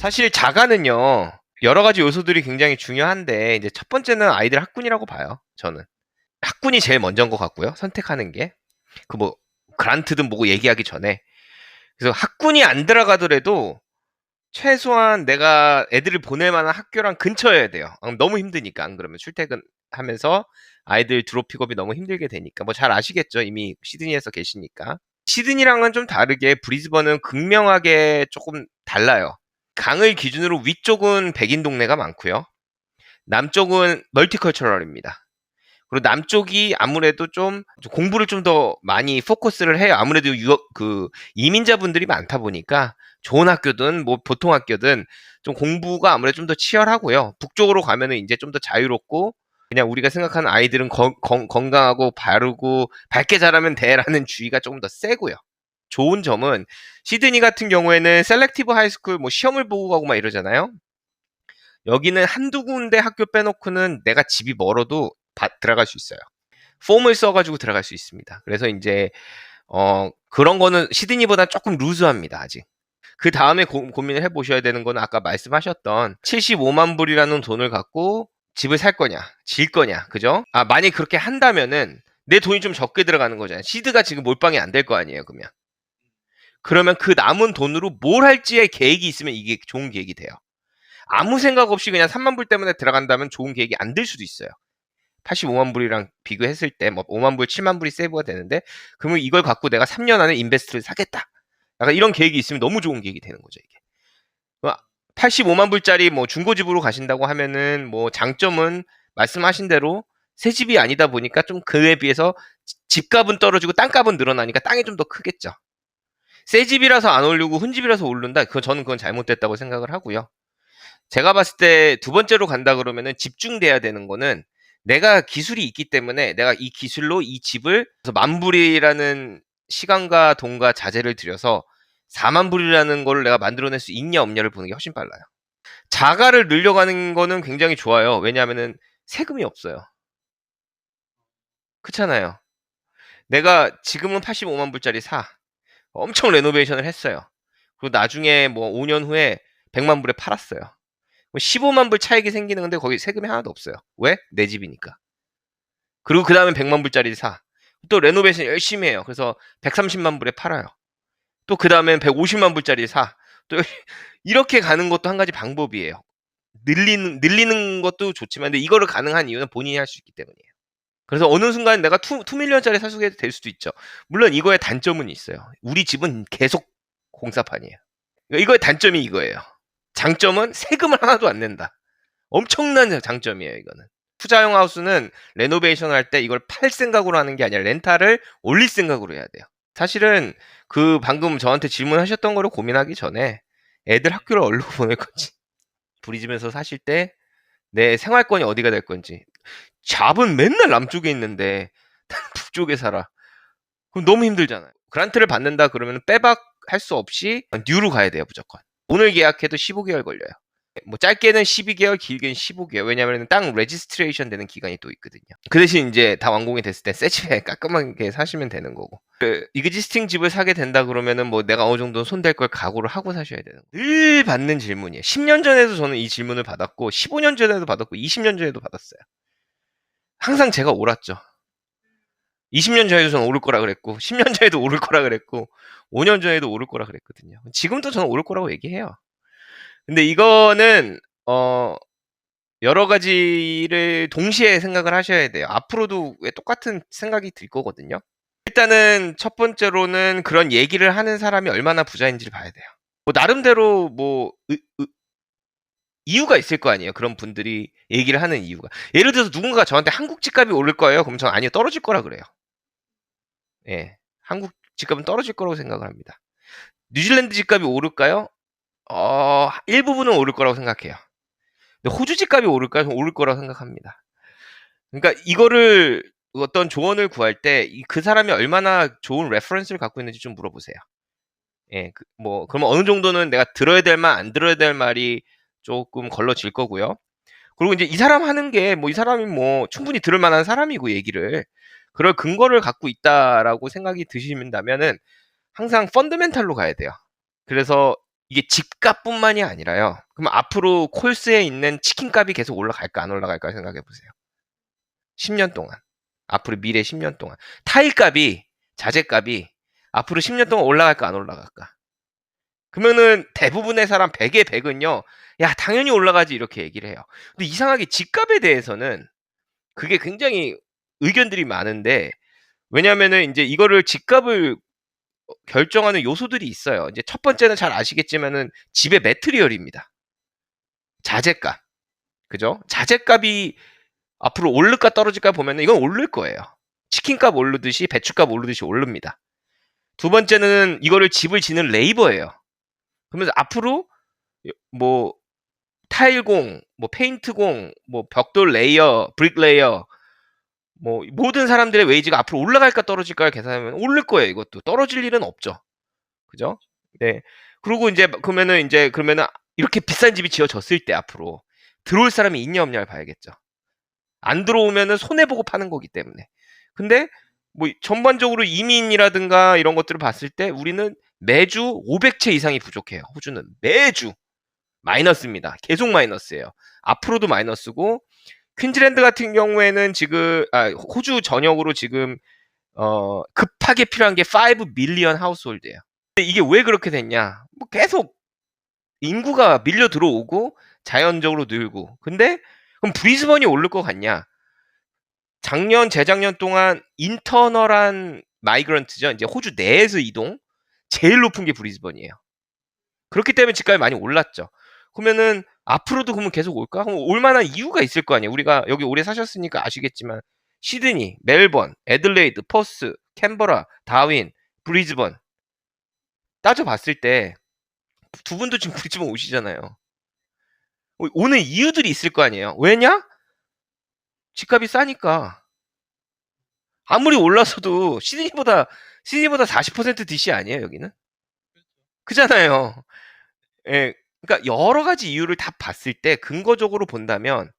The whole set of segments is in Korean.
사실 자가는요, 여러 가지 요소들이 굉장히 중요한데, 이제 첫 번째는 아이들 학군이라고 봐요, 저는. 학군이 제일 먼저인 것 같고요, 선택하는 게. 그 뭐, 그란트든 뭐고 얘기하기 전에. 그래서 학군이 안 들어가더라도, 최소한 내가 애들을 보낼 만한 학교랑 근처여야 돼요. 너무 힘드니까, 안 그러면 출퇴근하면서 아이들 드롭 픽업이 너무 힘들게 되니까. 뭐 잘 아시겠죠? 이미 시드니에서 계시니까. 시드니랑은 좀 다르게 브리즈번은 극명하게 조금 달라요. 강을 기준으로 위쪽은 백인 동네가 많고요. 남쪽은 멀티컬처럴입니다. 그리고 남쪽이 아무래도 좀 공부를 좀 더 많이 포커스를 해요. 아무래도 이민자분들이 많다 보니까 좋은 학교든 뭐 보통 학교든 좀 공부가 아무래도 좀 더 치열하고요. 북쪽으로 가면은 이제 좀 더 자유롭고 그냥 우리가 생각하는 아이들은 건강하고 바르고 밝게 자라면 돼라는 주의가 조금 더 세고요. 좋은 점은 시드니 같은 경우에는 셀렉티브 하이스쿨 뭐 시험을 보고 가고 막 이러잖아요. 여기는 한두 군데 학교 빼놓고는 내가 집이 멀어도 들어갈 수 있어요. 폼을 써가지고 들어갈 수 있습니다. 그래서 이제 그런 거는 시드니보다 조금 루즈합니다. 아직. 그 다음에 고민을 해보셔야 되는 거는 아까 말씀하셨던 75만 불이라는 돈을 갖고 집을 살 거냐, 질 거냐, 그죠? 만약 그렇게 한다면은 내 돈이 좀 적게 들어가는 거잖아요. 시드가 지금 몰빵이 안 될 거 아니에요, 그러면 그 남은 돈으로 뭘 할지의 계획이 있으면 이게 좋은 계획이 돼요. 아무 생각 없이 그냥 3만 불 때문에 들어간다면 좋은 계획이 안 될 수도 있어요. 85만 불이랑 비교했을 때 뭐 5만 불, 7만 불이 세이브가 되는데 그러면 이걸 갖고 내가 3년 안에 인베스트를 사겠다. 약간 이런 계획이 있으면 너무 좋은 계획이 되는 거죠, 이게. 85만 불짜리 뭐 중고집으로 가신다고 하면은 뭐 장점은 말씀하신 대로 새 집이 아니다 보니까 좀 그에 비해서 집값은 떨어지고 땅값은 늘어나니까 땅이 좀 더 크겠죠. 새 집이라서 안 오르고 훈집이라서 오른다. 저는 그건 잘못됐다고 생각을 하고요. 제가 봤을 때 두 번째로 간다 그러면은 집중돼야 되는 거는 내가 기술이 있기 때문에 내가 이 기술로 이 집을 만 불이라는 시간과 돈과 자재를 들여서 4만 불이라는 걸 내가 만들어낼 수 있냐 없냐를 보는 게 훨씬 빨라요. 자가를 늘려가는 거는 굉장히 좋아요. 왜냐하면은 세금이 없어요. 그렇잖아요. 내가 지금은 85만 불짜리 사. 엄청 레노베이션을 했어요. 그리고 나중에 뭐 5년 후에 100만 불에 팔았어요. 15만 불 차익이 생기는 건데 거기 세금이 하나도 없어요. 왜? 내 집이니까. 그리고 그 다음에 100만 불짜리 사. 또 레노베이션 열심히 해요. 그래서 130만 불에 팔아요. 또 그 다음엔 150만 불짜리 사. 또 이렇게 가는 것도 한 가지 방법이에요. 늘리는 것도 좋지만 근데 이거를 가능한 이유는 본인이 할 수 있기 때문이에요. 그래서 어느 순간 내가 2밀리언짜리 사수게 될 수도 있죠. 물론 이거의 단점은 있어요. 우리 집은 계속 공사판이에요. 이거의 단점이 이거예요. 장점은 세금을 하나도 안 낸다. 엄청난 장점이에요, 이거는. 투자용 하우스는 레노베이션을 할 때 이걸 팔 생각으로 하는 게 아니라 렌탈을 올릴 생각으로 해야 돼요. 사실은 그 방금 저한테 질문하셨던 거를 고민하기 전에 애들 학교를 어디로 보낼 건지, 브리즘에서 사실 때 내 생활권이 어디가 될 건지. 잡은 맨날 남쪽에 있는데 북쪽에 살아. 그럼 너무 힘들잖아요. 그란트를 받는다 그러면 빼박 할 수 없이 뉴로 가야 돼요, 무조건. 오늘 계약해도 15개월 걸려요. 뭐 짧게는 12개월, 길게는 15개월. 왜냐하면 땅 레지스트레이션 되는 기간이 또 있거든요. 그 대신 이제 다 완공이 됐을 때 새 집에 깔끔하게 사시면 되는 거고. 그 이그지스팅 집을 사게 된다 그러면은 뭐 내가 어느 정도 손댈 걸 각오를 하고 사셔야 되는 거예요. 늘 받는 질문이에요. 10년 전에도 저는 이 질문을 받았고 15년 전에도 받았고 20년 전에도 받았어요. 항상 제가 옳았죠. 20년 전에도 저는 오를 거라 그랬고 10년 전에도 오를 거라 그랬고 5년 전에도 오를 거라 그랬거든요. 지금도 저는 오를 거라고 얘기해요. 근데 이거는 여러 가지를 동시에 생각을 하셔야 돼요. 앞으로도 왜 똑같은 생각이 들 거거든요. 일단은 첫 번째로는 그런 얘기를 하는 사람이 얼마나 부자인지를 봐야 돼요. 뭐 나름대로 뭐 이유가 있을 거 아니에요. 그런 분들이 얘기를 하는 이유가. 예를 들어서 누군가가 저한테 한국 집값이 오를 거예요. 그럼 저는 아니요, 떨어질 거라 그래요. 예, 한국 집값은 떨어질 거라고 생각을 합니다. 뉴질랜드 집값이 오를까요? 일부분은 오를 거라고 생각해요. 근데 호주 집값이 오를까요? 오를 거라고 생각합니다. 그러니까 이거를 어떤 조언을 구할 때 그 사람이 얼마나 좋은 레퍼런스를 갖고 있는지 좀 물어보세요. 예, 그러면 어느 정도는 내가 들어야 될 말, 안 들어야 될 말이 조금 걸러질 거고요. 그리고 이제 이 사람 하는 게 이 사람이 충분히 들을 만한 사람이고 얘기를 그럴 근거를 갖고 있다라고 생각이 드신다면은 항상 펀더멘탈로 가야 돼요. 그래서 이게 집값뿐만이 아니라요. 그럼 앞으로 콜스에 있는 치킨값이 계속 올라갈까 안 올라갈까 생각해 보세요. 10년 동안. 앞으로 미래 10년 동안. 타일값이, 자재값이 앞으로 10년 동안 올라갈까 안 올라갈까. 그러면은 대부분의 사람 100에 100은요. 야, 당연히 올라가지 이렇게 얘기를 해요. 근데 이상하게 집값에 대해서는 그게 굉장히 의견들이 많은데 왜냐면은 이제 이거를 집값을 결정하는 요소들이 있어요. 이제 첫 번째는 잘 아시겠지만은 집의 매트리얼입니다. 자재값. 그죠? 자재값이 앞으로 오를까 떨어질까 보면은 이건 오를 거예요. 치킨값 오르듯이 배추값 오르듯이 오릅니다. 두 번째는 이거를 집을 짓는 레이버예요. 그러면서 앞으로 뭐 타일공, 뭐 페인트공, 뭐 벽돌 레이어, 브릭 레이어 뭐 모든 사람들의 웨이지가 앞으로 올라갈까 떨어질까를 계산하면 오를 거예요. 이것도 떨어질 일은 없죠. 그죠? 네. 그리고 그러면은 이렇게 비싼 집이 지어졌을 때 앞으로 들어올 사람이 있냐 없냐를 봐야겠죠. 안 들어오면은 손해 보고 파는 거기 때문에. 근데 뭐 전반적으로 이민이라든가 이런 것들을 봤을 때 우리는 매주 500채 이상이 부족해요. 호주는 매주 마이너스입니다. 계속 마이너스예요. 앞으로도 마이너스고 퀸즐랜드 같은 경우에는 지금 호주 전역으로 지금 급하게 필요한 게 5 밀리언 하우스홀드예요. 근데 이게 왜 그렇게 됐냐? 뭐 계속 인구가 밀려 들어오고 자연적으로 늘고. 근데 그럼 브리즈번이 오를 것 같냐? 작년, 재작년 동안 인터널한 마이그런트죠. 이제 호주 내에서 이동 제일 높은 게 브리즈번이에요. 그렇기 때문에 집값이 많이 올랐죠. 그러면은 앞으로도 그러면 계속 올까? 그럼 올 만한 이유가 있을 거 아니에요. 우리가 여기 오래 사셨으니까 아시겠지만 시드니, 멜번, 애들레이드, 퍼스, 캔버라, 다윈, 브리즈번 따져봤을 때 두 분도 지금 브리즈번 오시잖아요. 오는 이유들이 있을 거 아니에요. 왜냐? 집값이 싸니까. 아무리 올라서도 시드니보다 40% DC 아니에요, 여기는? 그잖아요. 예. 그러니까 여러 가지 이유를 다 봤을 때 근거적으로 본다면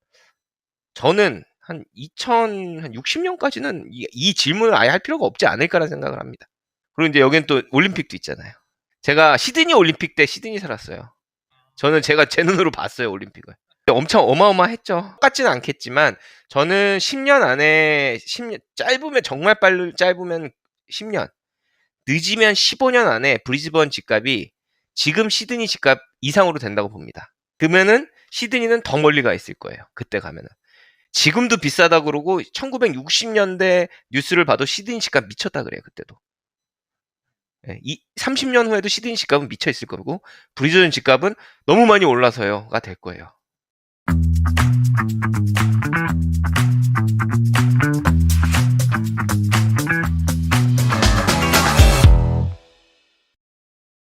저는 한 2060년까지는 이 질문을 아예 할 필요가 없지 않을까라는 생각을 합니다. 그리고 이제 여기는 또 올림픽도 있잖아요. 제가 시드니 올림픽 때 시드니 살았어요. 저는 제가 제 눈으로 봤어요, 올림픽을. 엄청 어마어마했죠. 똑같지는 않겠지만 저는 10년 안에 짧으면 정말 짧으면 10년, 늦으면 15년 안에 브리즈번 집값이 지금 시드니 집값 이상으로 된다고 봅니다. 그러면은 시드니는 더 멀리 가 있을 거예요. 그때 가면은. 지금도 비싸다 그러고 1960년대 뉴스를 봐도 시드니 집값 미쳤다 그래요. 그때도. 30년 후에도 시드니 집값은 미쳐 있을 거고 브리즈번 집값은 너무 많이 올라서요가 될 거예요.